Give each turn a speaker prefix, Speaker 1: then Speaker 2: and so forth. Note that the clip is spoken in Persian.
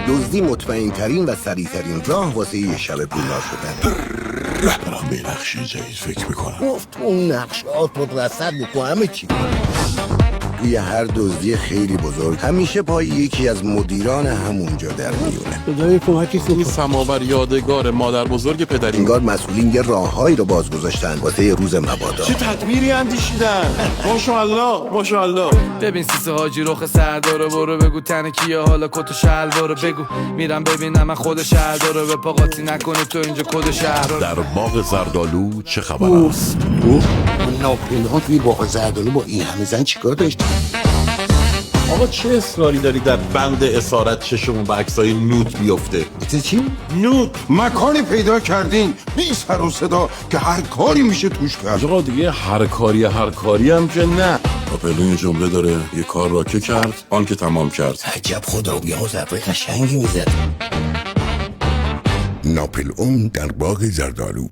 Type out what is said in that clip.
Speaker 1: دزدی مطمئن ترین و سریع ترین راه واسه یه شب پولدار شدن.
Speaker 2: دارم به نقشه جدید فکر میکنم.
Speaker 1: گفت اون نقشات مدرست بکن همه چی. یه هر دزدی خیلی بزرگ همیشه پای یکی از مدیران همونجا در میونه.
Speaker 3: خدای کمکی
Speaker 2: این سماور یادگار مادر بزرگ پدری.
Speaker 1: انگار مسئولین یه راههایی رو باز گذاشتن واسه یه روز مبادا.
Speaker 2: چه تدبیری اندیشیدن. ماشاءالله ماشاءالله.
Speaker 4: ببین سیسه حاجی رخ سرداره، برو بگو تن کیه حالا کت و شلوارو بگو میرم ببینم من خود شهر داره، به پا قاطی نکنه تو اینجا کد شهر.
Speaker 2: در باغ زردالو چه خبر است؟
Speaker 1: ناپلئون توی باغ زردالو با این همه زن چیکار داشت؟
Speaker 2: آقا چه اصراری داری در بند اسارت چشمون به عکسای نوت بیفته؟
Speaker 1: چی؟
Speaker 2: نوت
Speaker 5: مکانی پیدا کردین بی سر و صدا که هر کاری میشه توش کرد.
Speaker 2: آقا دیگه هر کاری هم که نه. ناپلئون جمله داره یه کار را که کرد آن که تمام کرد.
Speaker 1: عجب خداویها ضربه قشنگی میزد.
Speaker 5: ناپلئون در باغ زردالو.